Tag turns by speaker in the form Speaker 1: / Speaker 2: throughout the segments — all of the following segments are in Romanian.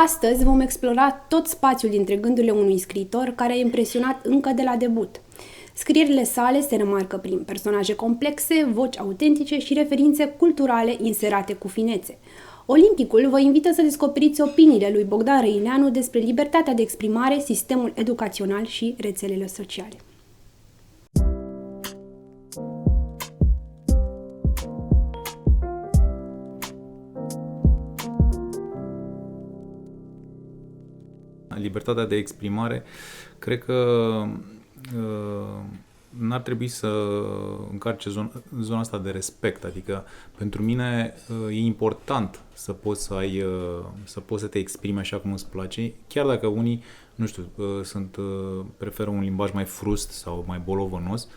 Speaker 1: Astăzi vom explora tot spațiul dintre gândurile unui scriitor care a impresionat încă de la debut. Scrierile sale se remarcă prin personaje complexe, voci autentice și referințe culturale inserate cu finețe. Olimpicul vă invită să descoperiți opiniile lui Bogdan Răileanu despre libertatea de exprimare, sistemul educațional și rețelele sociale.
Speaker 2: Libertatea de exprimare, cred că n-ar trebui să încarce zona asta de respect. Adică, pentru mine e important să poți să te exprimi așa cum îți place, chiar dacă unii, nu știu, preferă un limbaj mai frust sau mai bolovănos,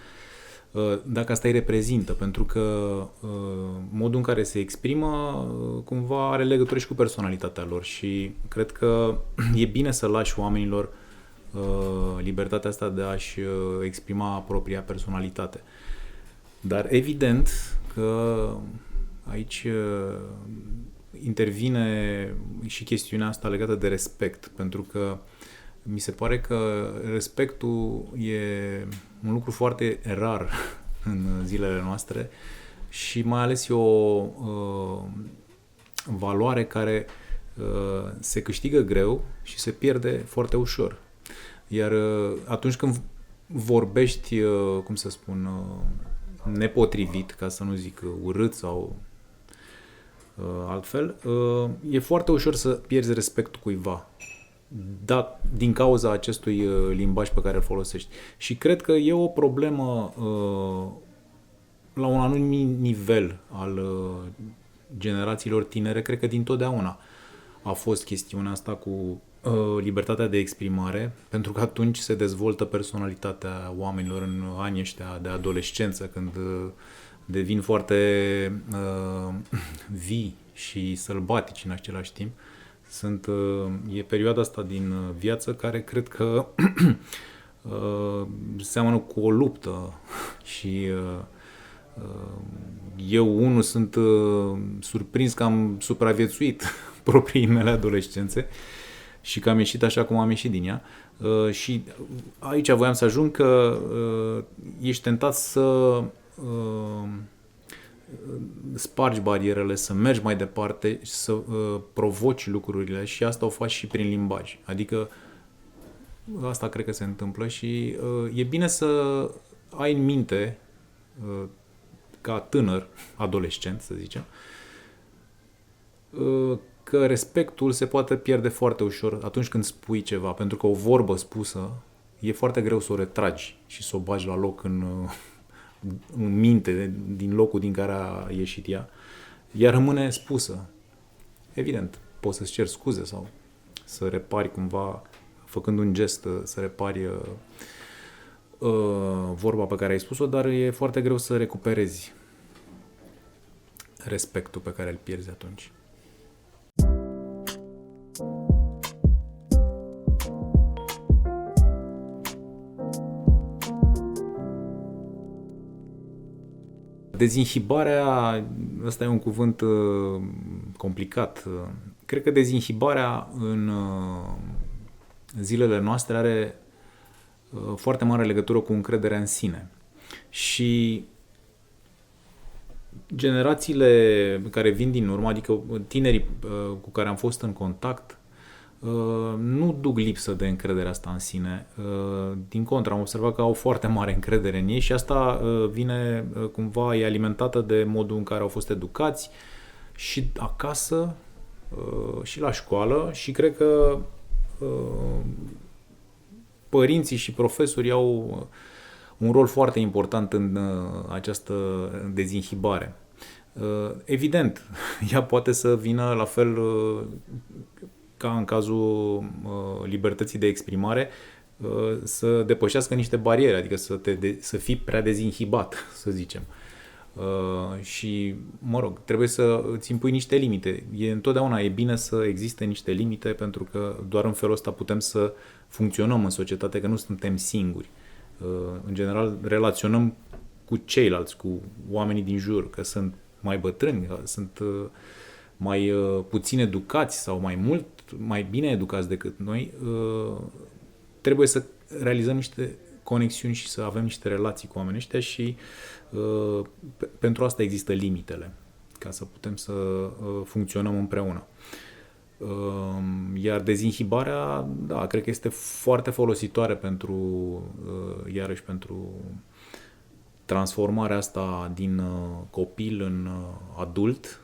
Speaker 2: dacă asta îi reprezintă, pentru că modul în care se exprimă cumva are legătură și cu personalitatea lor și cred că e bine să lași oamenilor libertatea asta de a-și exprima propria personalitate. Dar evident că aici intervine și chestiunea asta legată de respect, pentru că mi se pare că respectul e un lucru foarte rar în zilele noastre și mai ales e o valoare care se câștigă greu și se pierde foarte ușor. Iar atunci când vorbești, cum să spun, nepotrivit, ca să nu zic urât sau altfel, e foarte ușor să pierzi respectul cuiva. Da, din cauza acestui limbaj pe care îl folosești. Și cred că e o problemă la un anumit nivel al generațiilor tinere, cred că dintotdeauna a fost chestiunea asta cu libertatea de exprimare, pentru că atunci se dezvoltă personalitatea oamenilor în anii ăștia de adolescență, când devin foarte vii și sălbatici în același timp. E perioada asta din viață care cred că seamănă cu o luptă și eu unul sunt surprins că am supraviețuit propriei mele adolescențe și că am ieșit așa cum am ieșit din ea și aici voiam să ajung că ești tentat să spargi barierele, să mergi mai departe, să provoci lucrurile și asta o faci și prin limbaj. Adică asta cred că se întâmplă și e bine să ai în minte ca tânăr, adolescent, să zicem, că respectul se poate pierde foarte ușor atunci când spui ceva, pentru că o vorbă spusă e foarte greu să o retragi și să o bagi la loc în minte, din locul din care a ieșit ea, ea rămâne spusă. Evident, poți să-ți ceri scuze sau să repari cumva, făcând un gest, să repari vorba pe care ai spus-o, dar e foarte greu să recuperezi respectul pe care îl pierzi atunci. Dezinhibarea, ăsta e un cuvânt complicat. Cred că dezinhibarea în zilele noastre are foarte mare legătură cu încrederea în sine. Și generațiile care vin din urmă, adică tinerii cu care am fost în contact, nu duc lipsă de încredere asta în sine. Din contră, am observat că au foarte mare încredere în ei și asta vine cumva, e alimentată de modul în care au fost educați și acasă și la școală și cred că părinții și profesorii au un rol foarte important în această dezinhibare. Evident, ea poate să vină la fel ca în cazul libertății de exprimare, să depășească niște bariere, adică să fii prea dezinhibat, să zicem. Și, mă rog, trebuie să îți impui niște limite. Întotdeauna e bine să existe niște limite, pentru că doar în felul ăsta putem să funcționăm în societate, că nu suntem singuri. În general, relaționăm cu ceilalți, cu oamenii din jur, că sunt mai bătrâni, sunt mai puțin educați sau mai mult mai bine educați decât noi, trebuie să realizăm niște conexiuni și să avem niște relații cu oamenii ăștia și pentru asta există limitele, ca să putem să funcționăm împreună. Iar dezinhibarea, da, cred că este foarte folositoare pentru, iarăși pentru transformarea asta din copil în adult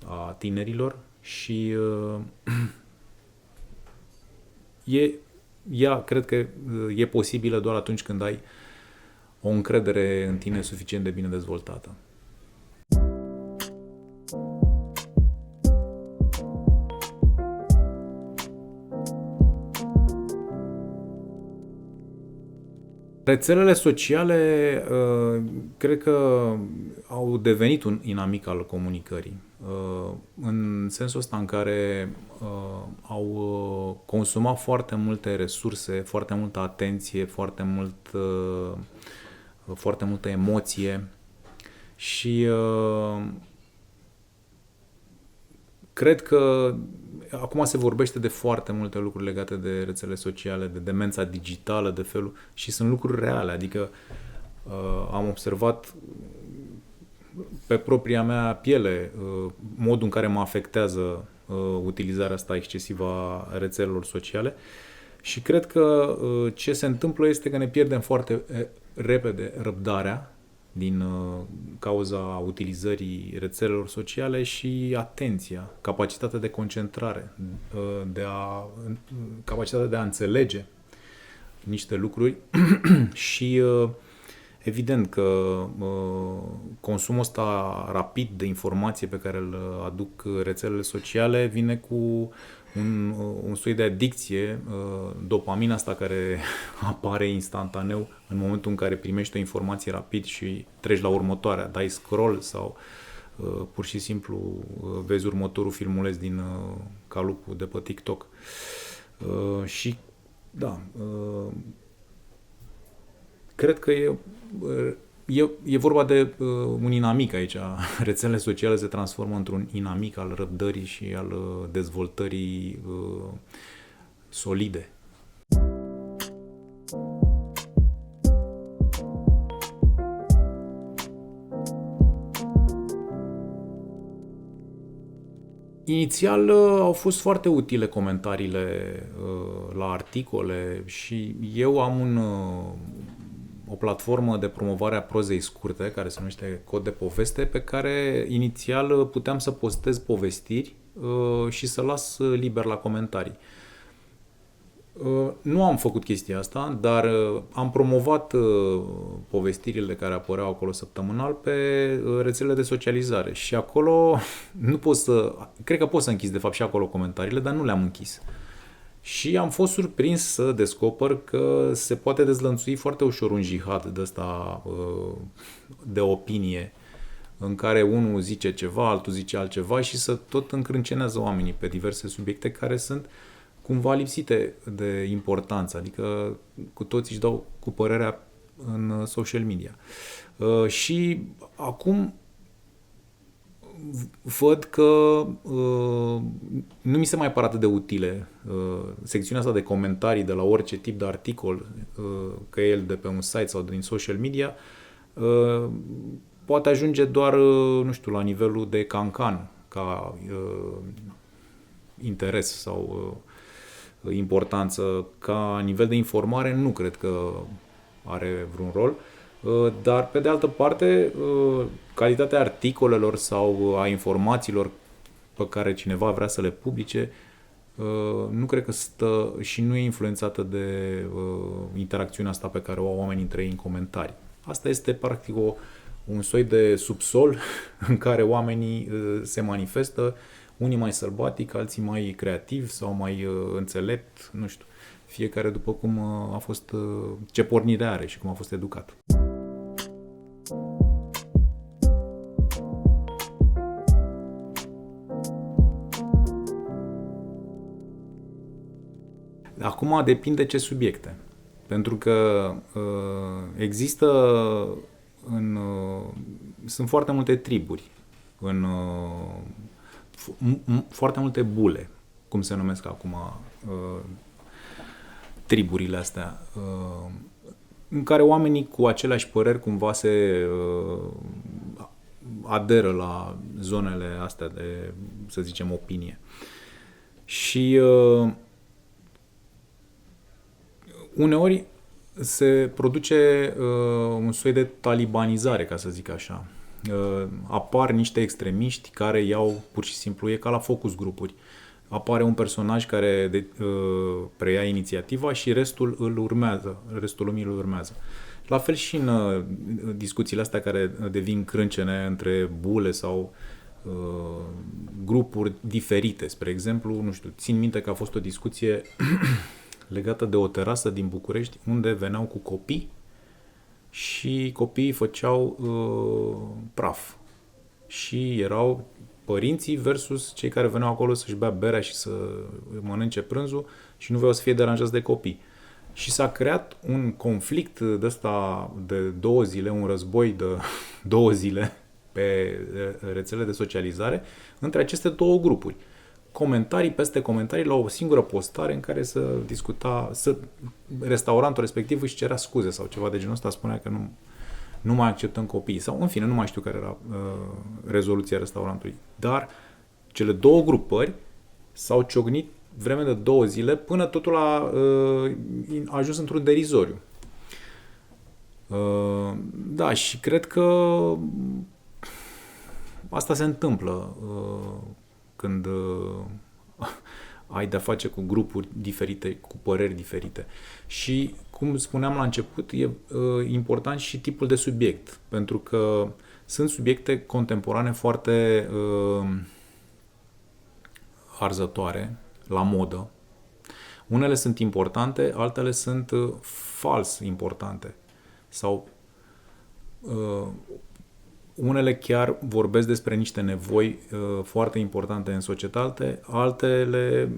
Speaker 2: a tinerilor și ea cred că e posibilă doar atunci când ai o încredere în tine suficient de bine dezvoltată. Rețelele sociale cred că au devenit un inamic al comunicării, în sensul ăsta în care au consumat foarte multe resurse, foarte multă atenție, foarte multă emoție și cred că acum se vorbește de foarte multe lucruri legate de rețele sociale, de demența digitală, de felul, și sunt lucruri reale, adică am observat pe propria mea piele modul în care mă afectează utilizarea asta excesivă a rețelelor sociale și cred că ce se întâmplă este că ne pierdem foarte repede răbdarea din cauza utilizării rețelelor sociale și atenția, capacitatea de concentrare, capacitatea de a înțelege niște lucruri și evident că consumul ăsta rapid de informație pe care îl aduc rețelele sociale vine cu un soi de adicție, dopamina asta care apare instantaneu în momentul în care primești o informație rapid și treci la următoarea, dai scroll sau pur și simplu vezi următorul filmuleț din calupul de pe TikTok. Și da, cred că e vorba de un inamic aici. Rețelele sociale se transformă într-un inamic al răbdării și al dezvoltării solide. Inițial au fost foarte utile comentariile la articole și eu am o platformă de promovare a prozei scurte, care se numește Cod de Poveste, pe care inițial puteam să postez povestiri și să las liber la comentarii. Nu am făcut chestia asta, dar am promovat povestirile care apăreau acolo săptămânal pe rețelele de socializare și acolo cred că pot să închis de fapt și acolo comentariile, dar nu le-am închis. Și am fost surprins să descoper că se poate dezlănțui foarte ușor un jihad de ăsta de opinie, în care unul zice ceva, altul zice altceva și să tot încrâncenează oamenii pe diverse subiecte care sunt cumva lipsite de importanță, adică cu toții își dau cu părerea în social media. Și acum văd că nu mi se mai pare atât de utile secțiunea asta de comentarii de la orice tip de articol, că el de pe un site sau din social media, poate ajunge doar, nu știu, la nivelul de cancan, ca interes sau importanță, ca nivel de informare, nu cred că are vreun rol. Dar, pe de altă parte, calitatea articolelor sau a informațiilor pe care cineva vrea să le publice, nu cred că stă și nu e influențată de interacțiunea asta pe care o au oamenii între ei în comentarii. Asta este, practic, un soi de subsol în care oamenii se manifestă, unii mai sălbatic, alții mai creativi sau mai înțelept, nu știu, fiecare după cum a fost, ce pornire are și cum a fost educat. Acum depinde ce subiecte. Pentru că sunt foarte multe triburi, foarte multe bule cum se numesc acum, triburile astea, în care oamenii cu aceleași păreri cumva se aderă la zonele astea de, să zicem, opinie. Și uneori se produce un soi de talibanizare, ca să zic așa. Apar niște extremiști care iau pur și simplu, e ca la focus grupuri. Apare un personaj care preia inițiativa și restul îl urmează, restul lumii îl urmează. La fel și în discuțiile astea care devin crâncene între bule sau grupuri diferite. Spre exemplu, nu știu, țin minte că a fost o discuție legată de o terasă din București unde veneau cu copii și copiii făceau praf. Și erau părinții versus cei care veneau acolo să-și bea berea și să mănânce prânzul și nu vreau să fie deranjați de copii. Și s-a creat un conflict de ăsta de 2 zile, un război de 2 zile pe rețele de socializare între aceste 2 grupuri. Comentarii peste comentarii la o singură postare în care se discuta, restaurantul respectiv își cerea scuze sau ceva de genul ăsta, spunea că nu mai acceptăm copiii sau, în fine, nu mai știu care era rezoluția restaurantului. Dar cele 2 grupări s-au ciocnit vreme de 2 zile până totul a ajuns într-un derizoriu. Da, și cred că asta se întâmplă când ai de-a face cu grupuri diferite, cu păreri diferite. Și, cum spuneam la început, e important și tipul de subiect, pentru că sunt subiecte contemporane foarte arzătoare, la modă. Unele sunt importante, altele sunt fals importante. Sau unele chiar vorbesc despre niște nevoi foarte importante în societate, altele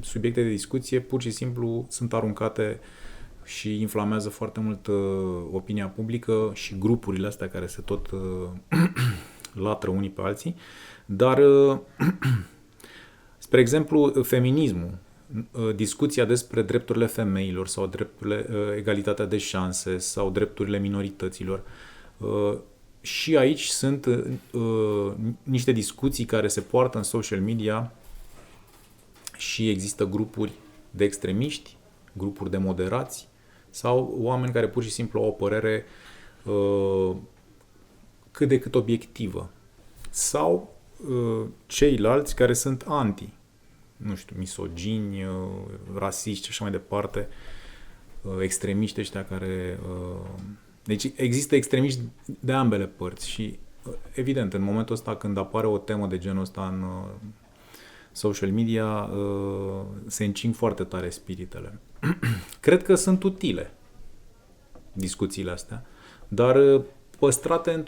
Speaker 2: subiecte de discuție pur și simplu sunt aruncate și inflamează foarte mult opinia publică și grupurile astea care se tot latră unii pe alții. Dar, spre exemplu, feminismul, discuția despre drepturile femeilor sau drepturile, egalitatea de șanse sau drepturile minorităților, și aici sunt niște discuții care se poartă în social media și există grupuri de extremiști, grupuri de moderați sau oameni care pur și simplu au o părere cât de cât obiectivă. Sau ceilalți care sunt anti, nu știu, misogini, rasiști și așa mai departe, extremiști ăștia care... Deci există extremiști de ambele părți și, evident, în momentul ăsta când apare o temă de genul ăsta în social media, se încing foarte tare spiritele. Cred că sunt utile discuțiile astea, dar păstrate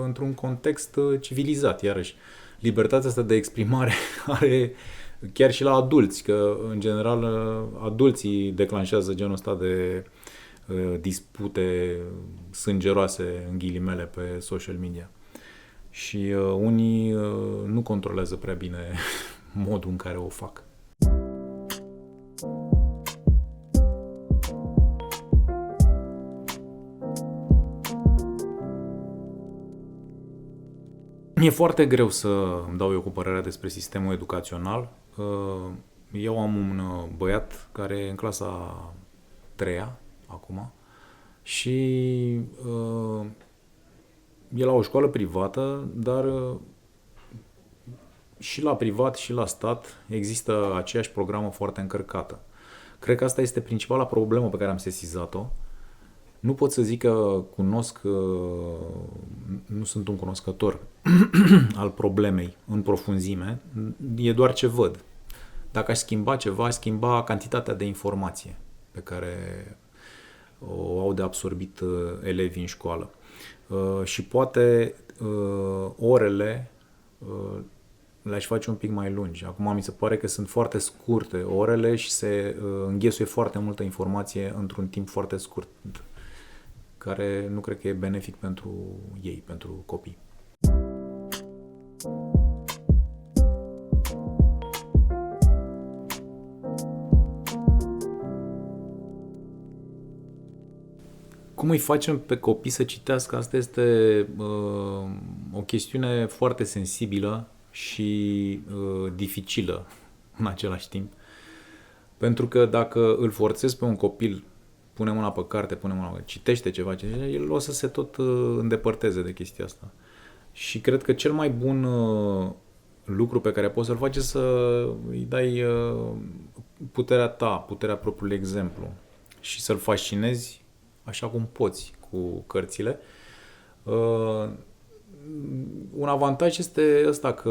Speaker 2: într-un context civilizat, iarăși. Libertatea asta de exprimare are chiar și la adulți, că, în general, adulții declanșează genul ăsta de dispute sângeroase, în ghilimele, pe social media. Și unii nu controlează prea bine modul în care o fac. Mi-e foarte greu să îmi dau eu cu părerea despre sistemul educațional. Eu am un băiat care e în clasa 3-a acum și e la o școală privată, dar și la privat și la stat există aceeași programă foarte încărcată. Cred că asta este principala problemă pe care am sesizat-o. Nu pot să zic că nu sunt un cunoscător al problemei în profunzime, e doar ce văd. Dacă aș schimba ceva, aș schimba cantitatea de informație pe care o au de absorbit elevii în școală. Și poate orele le-aș face un pic mai lungi. Acum mi se pare că sunt foarte scurte orele și se înghesuie foarte multă informație într-un timp foarte scurt, care nu cred că e benefic pentru ei, pentru copii. Cum îi facem pe copii să citească? Asta este o chestiune foarte sensibilă și dificilă în același timp. Pentru că dacă îl forțezi pe un copil, pune mâna pe carte, citește ceva, el o să se tot îndepărteze de chestia asta. Și cred că cel mai bun lucru pe care poți să-l faci e să îi dai puterea ta, puterea propriului exemplu și să-l fascinezi așa cum poți cu cărțile. Un avantaj este ăsta că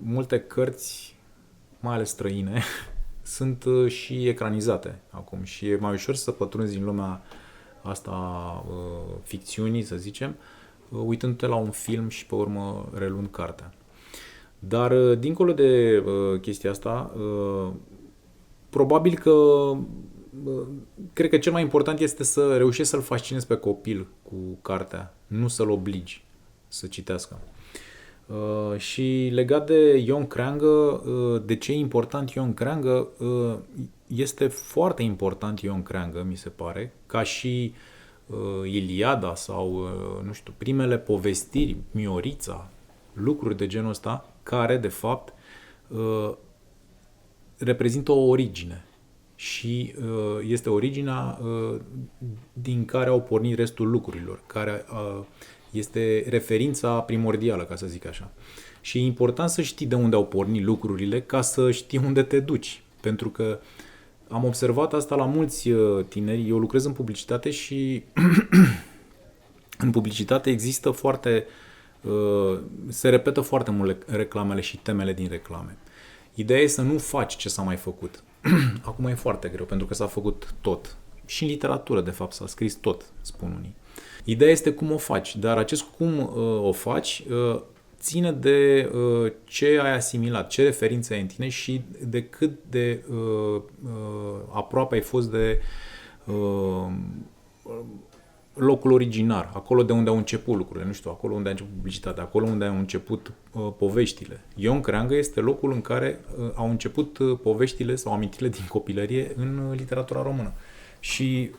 Speaker 2: multe cărți, mai ales străine, sunt și ecranizate acum și e mai ușor să pătrunzi în lumea asta ficțiunii, să zicem, uitându-te la un film și pe urmă reluând cartea. Dar dincolo de chestia asta, probabil că cred că cel mai important este să reușești să-l fascinezi pe copil cu cartea, nu să-l obligi să citească. Și legat de Ion Creangă, de ce e important Ion Creangă? Este foarte important Ion Creangă, mi se pare, ca și Iliada sau, nu știu, primele povestiri, Miorița, lucruri de genul ăsta, care, de fapt, reprezintă o origine. Și este originea din care au pornit restul lucrurilor, care este referința primordială, ca să zic așa. Și e important să știi de unde au pornit lucrurile ca să știi unde te duci. Pentru că am observat asta la mulți tineri. Eu lucrez în publicitate și în publicitate există se repetă foarte mult reclamele și temele din reclame. Ideea e să nu faci ce s-a mai făcut. Acum e foarte greu, pentru că s-a făcut tot. Și în literatură, de fapt, s-a scris tot, spun unii. Ideea este cum o faci, dar acest cum o faci ține de ce ai asimilat, ce referințe ai în tine și de cât de aproape ai fost de locul originar, acolo de unde au început lucrurile, nu știu, acolo unde a început publicitatea, acolo unde au început poveștile. Ion Creangă este locul în care au început poveștile sau amintirile din copilărie în literatura română. Și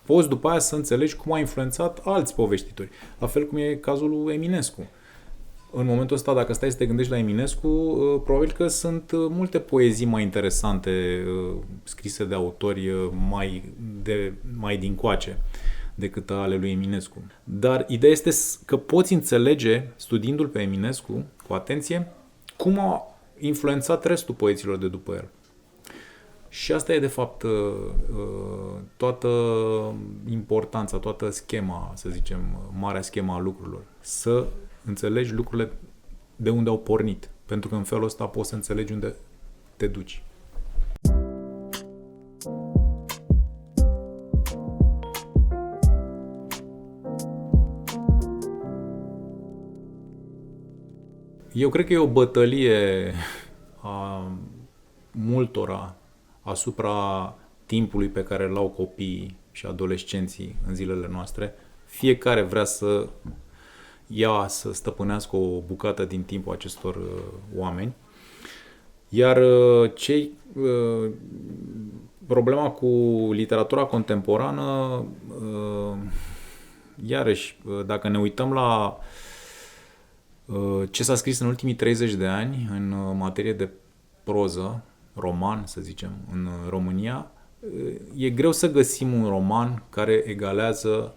Speaker 2: poți după aia să înțelegi cum a influențat alți povestitori. La fel cum e cazul lui Eminescu. În momentul ăsta, dacă stai să te gândești la Eminescu, probabil că sunt multe poezii mai interesante scrise de autori mai dincoace decât ale lui Eminescu. Dar ideea este că poți înțelege, studiindu-l pe Eminescu, cu atenție, cum a influențat restul poeților de după el. Și asta e, de fapt, toată importanța, toată schema, să zicem, marea schema a lucrurilor. Să înțelegi lucrurile de unde au pornit. Pentru că în felul ăsta poți să înțelegi unde te duci. Eu cred că e o bătălie a multora asupra timpului pe care îl au copiii și adolescenții în zilele noastre. Fiecare vrea să să stăpânească o bucată din timpul acestor oameni. Iar problema cu literatura contemporană, iarăși, dacă ne uităm la ce s-a scris în ultimii 30 de ani în materie de proză, roman, să zicem, în România, e greu să găsim un roman care egalează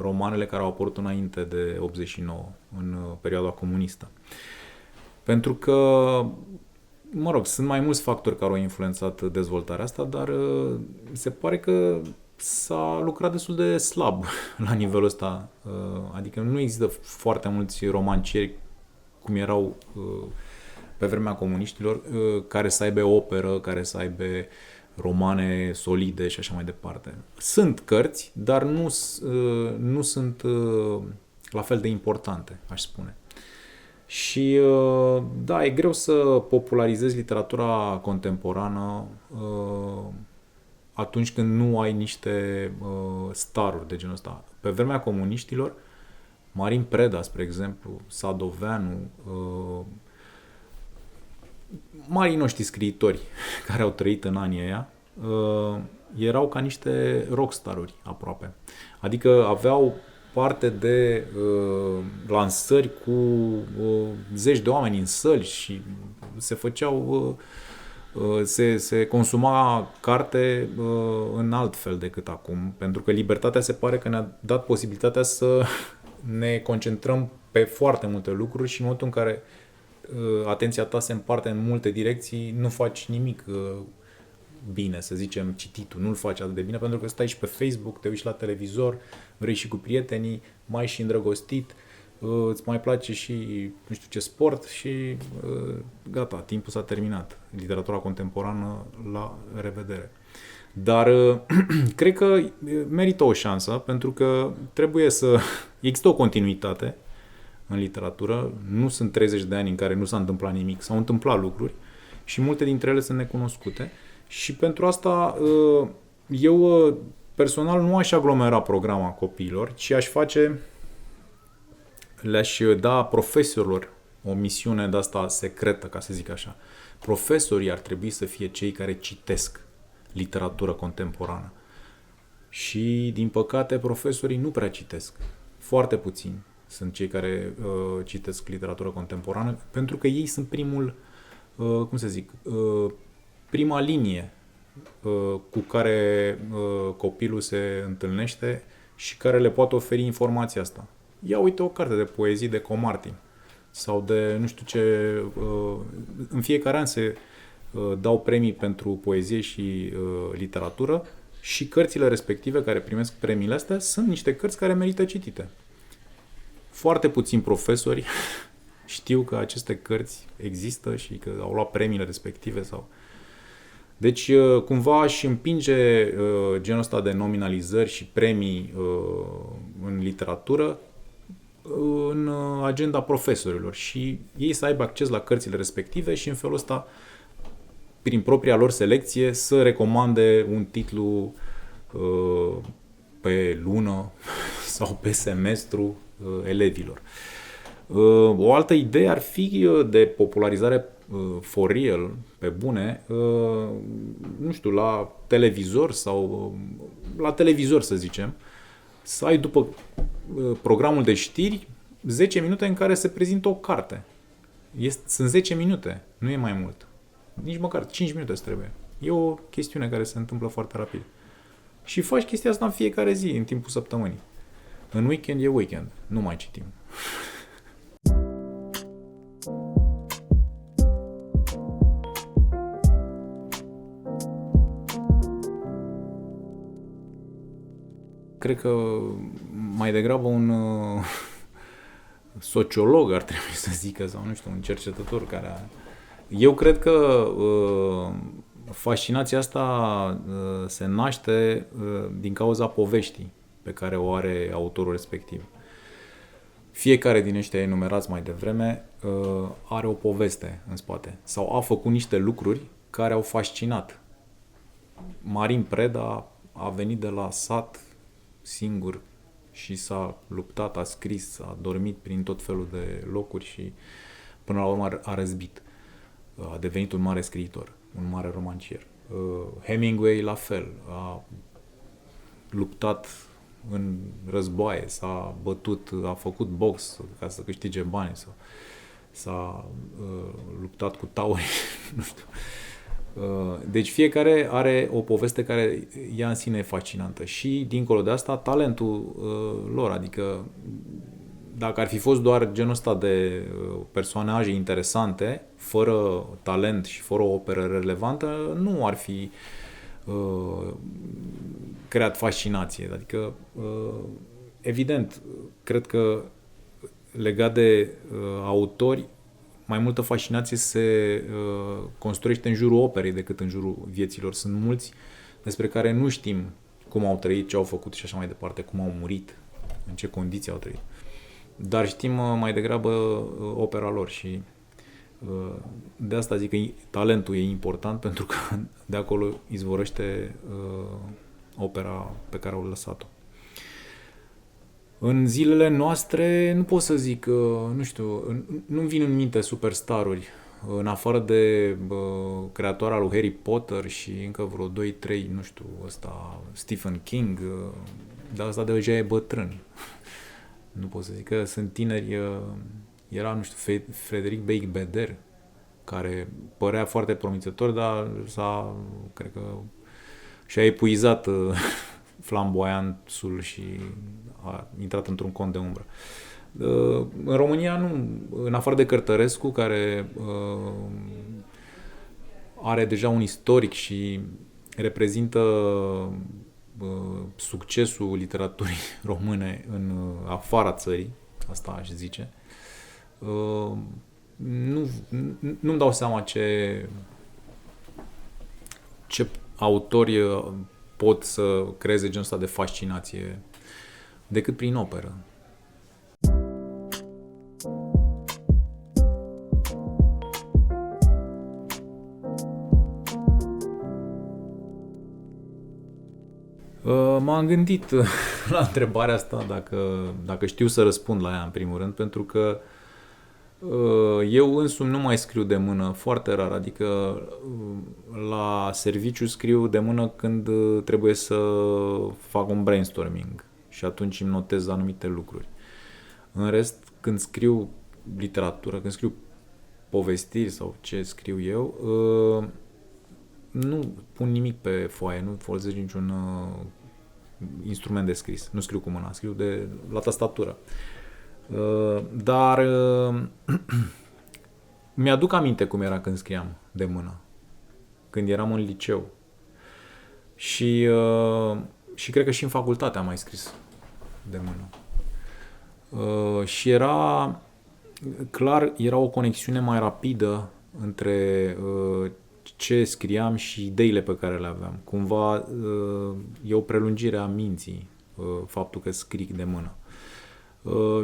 Speaker 2: romanele care au apărut înainte de 89, în perioada comunistă. Pentru că, mă rog, sunt mai mulți factori care au influențat dezvoltarea asta, dar se pare că s-a lucrat destul de slab la nivelul ăsta. Adică nu există foarte mulți romancieri cum erau pe vremea comuniștilor, care să aibă operă, care să aibă romane solide și așa mai departe. Sunt cărți, dar nu sunt la fel de importante, aș spune. Și da, e greu să popularizezi literatura contemporană atunci când nu ai niște staruri de genul ăsta. Pe vremea comuniștilor, Marin Preda, spre exemplu, Sadoveanu, marii noștri scriitori care au trăit în anii ăia, erau ca niște rockstaruri aproape. Adică aveau parte de lansări cu zeci de oameni în săli și se făceau se consuma carte în alt fel decât acum, pentru că libertatea se pare că ne-a dat posibilitatea să ne concentrăm pe foarte multe lucruri și în momentul în care atenția ta se împarte în multe direcții, nu faci nimic bine, să zicem, cititul, nu-l faci atât de bine, pentru că stai și pe Facebook, te uiți la televizor, vrei și cu prietenii, mai și îndrăgostit, îți mai place și nu știu ce sport și gata, timpul s-a terminat. Literatura contemporană, la revedere. Dar cred că merită o șansă, pentru că trebuie să există o continuitate în literatură. Nu sunt 30 de ani în care nu s-a întâmplat nimic, s-au întâmplat lucruri și multe dintre ele sunt necunoscute. Și pentru asta eu personal nu aș aglomera programa copiilor, ci le-aș da profesorilor o misiune de asta secretă, ca să zic așa. Profesorii ar trebui să fie cei care citesc literatură contemporană. Și, din păcate, profesorii nu prea citesc. Foarte puțini sunt cei care citesc literatură contemporană, pentru că ei sunt prima linie cu care copilul se întâlnește și care le poate oferi informația asta. Ia uite o carte de poezii de Comartin sau de nu știu ce. În fiecare an se dau premii pentru poezie și literatură și cărțile respective care primesc premiile astea sunt niște cărți care merită citite. Foarte puțini profesori știu că aceste cărți există și că au luat premiile respective sau... Deci, cumva aș împinge genul ăsta de nominalizări și premii în literatură în agenda profesorilor și ei să aibă acces la cărțile respective și în felul ăsta, prin propria lor selecție, să recomande un titlu pe lună sau pe semestru elevilor. O altă idee ar fi de popularizare for real, pe bune, nu știu, la televizor sau la televizor, să zicem, să ai după programul de știri 10 minute în care se prezintă o carte. Sunt 10 minute, nu e mai mult. Nici măcar 5 minute îți trebuie. E o chestiune care se întâmplă foarte rapid. Și faci chestia asta în fiecare zi, în timpul săptămânii. În weekend e weekend, nu mai citim. Cred că mai degrabă un sociolog ar trebui să zică, sau nu știu, un cercetător care... Eu cred că fascinația asta se naște din cauza poveștii pe care o are autorul respectiv. Fiecare din ăștia enumerați mai devreme are o poveste în spate sau a făcut niște lucruri care au fascinat. Marin Preda a venit de la sat singur și s-a luptat, a scris, a dormit prin tot felul de locuri și până la urmă a răzbit. A devenit un mare scriitor, un mare romancier. Hemingway la fel, a luptat în războaie, s-a bătut, a făcut box ca să câștige bani sau s-a luptat cu tauri, nu știu. Deci fiecare are o poveste care ea în sine e fascinantă și dincolo de asta talentul lor, adică dacă ar fi fost doar genul ăsta de personaje interesante, fără talent și fără o operă relevantă, nu ar fi creat fascinație. Adică, evident, cred că legat de autori, mai multă fascinație se construiește în jurul operei decât în jurul vieților. Sunt mulți despre care nu știm cum au trăit, ce au făcut și așa mai departe, cum au murit, în ce condiții au trăit. Dar știm mai degrabă opera lor și de asta zic că talentul e important, pentru că de acolo izvorăște opera pe care au lăsat-o. În zilele noastre nu pot să zic, nu știu, nu-mi vin în minte superstaruri în afară de creatoarea lui Harry Potter și încă vreo 2-3, nu știu, ăsta, Stephen King, dar ăsta deja e bătrân. Nu pot să zic că sunt tineri, era, nu știu, Frederic Beigbeder, care părea foarte promițător, dar cred că, și-a epuizat flamboiantul și a intrat într-un cont de umbră. În România nu, în afară de Cărtărescu, care are deja un istoric și reprezintă succesul literaturii române în afara țării, asta aș zice. Nu-mi dau seama ce autori pot să creeze genul ăsta de fascinație decât prin operă. M-am gândit la întrebarea asta dacă știu să răspund la ea în primul rând, pentru că eu însumi nu mai scriu de mână, foarte rar, adică la serviciu scriu de mână când trebuie să fac un brainstorming și atunci îmi notez anumite lucruri. În rest, când scriu literatură, când scriu povestiri sau ce scriu eu, nu pun nimic pe foaie, nu folosesc niciun instrument de scris. Nu scriu cu mâna, scriu la tastatură. Dar mi-aduc aminte cum era când scriam de mână, când eram în liceu. Și cred că și în facultate am mai scris de mână. Și era o conexiune mai rapidă între ce scriam și ideile pe care le aveam. Cumva e o prelungire a minții faptul că scrii de mână.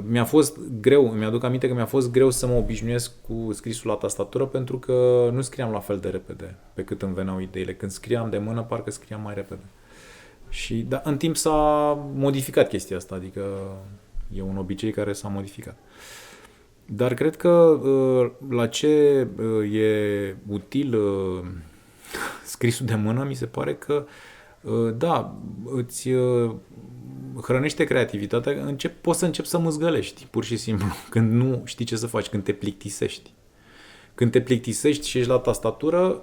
Speaker 2: Mi-a fost greu, mi-aduc aminte că mi-a fost greu să mă obișnuiesc cu scrisul la tastatură pentru că nu scriam la fel de repede pe cât îmi veneau ideile. Când scriam de mână, parcă scriam mai repede. Și în timp s-a modificat chestia asta, adică e un obicei care s-a modificat. Dar cred că la ce e util scrisul de mână, mi se pare că da, îți hrănește creativitatea, poți să începi să mâzgălești, pur și simplu, când nu știi ce să faci, când te plictisești. Când te plictisești și ești la tastatură,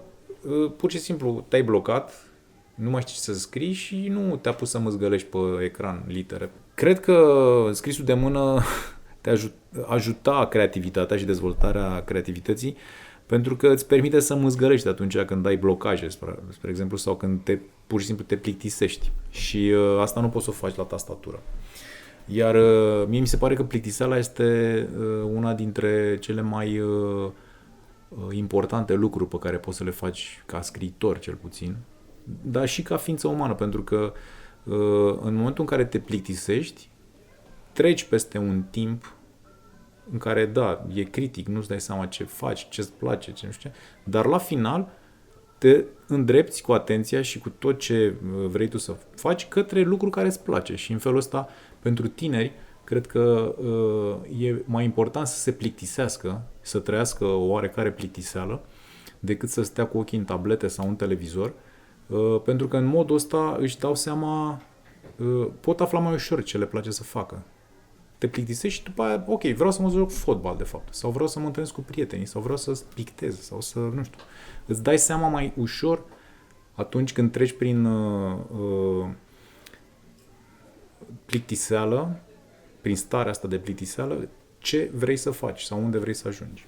Speaker 2: pur și simplu te-ai blocat, nu mai știi ce să scrii și nu te-a pus să mâzgălești pe ecran litere. Cred că scrisul de mână te ajuta creativitatea și dezvoltarea creativității, pentru că îți permite să mâzgălești atunci când ai blocaje, spre exemplu, sau când pur și simplu te plictisești. Și asta nu poți să o faci la tastatură. Iar mie mi se pare că plictiseala este una dintre cele mai importante lucruri pe care poți să le faci ca scriitor, cel puțin, dar și ca ființă umană, pentru că în momentul în care te plictisești, treci peste un timp în care, da, e critic, nu-ți dai seama ce faci, ce-ți place, ce nu știu ce, dar la final te îndrepți cu atenția și cu tot ce vrei tu să faci către lucruri care îți place. Și în felul ăsta, pentru tineri, cred că e mai important să se plictisească, să trăiască o oarecare plictiseală, decât să stea cu ochii în tablete sau în televizor, pentru că în modul ăsta își dau seama, pot afla mai ușor ce le place să facă. Te plictisești și după aia, ok, vreau să mă joc fotbal de fapt, sau vreau să mă întâlnesc cu prietenii, sau vreau să pictez, sau să, nu știu. Îți dai seama mai ușor atunci când treci prin plictiseală, prin starea asta de plictiseală, ce vrei să faci sau unde vrei să ajungi.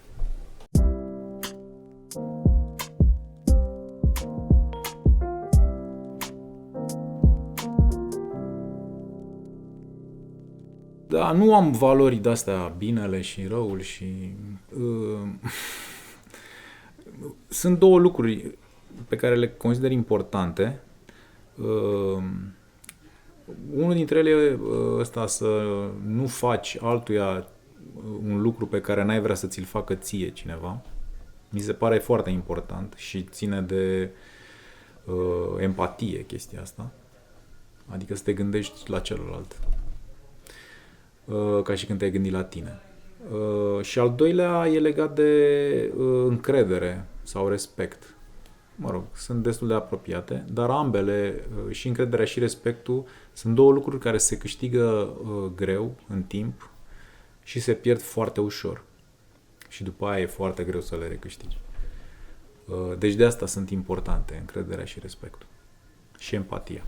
Speaker 2: Da, nu am valori de-astea, binele și răul și... Sunt două lucruri pe care le consider importante. Unul dintre ele e ăsta, să nu faci altuia un lucru pe care n-ai vrea să ți-l facă ție cineva. Mi se pare foarte important și ține de empatie chestia asta. Adică să te gândești la celălalt. Ca și când te-ai gândit la tine. Și al doilea e legat de încredere sau respect. Mă rog, sunt destul de apropiate, dar ambele, și încrederea și respectul, sunt două lucruri care se câștigă greu în timp și se pierd foarte ușor. Și după aia e foarte greu să le recâștigi. Deci de asta sunt importante încrederea și respectul. Și empatia.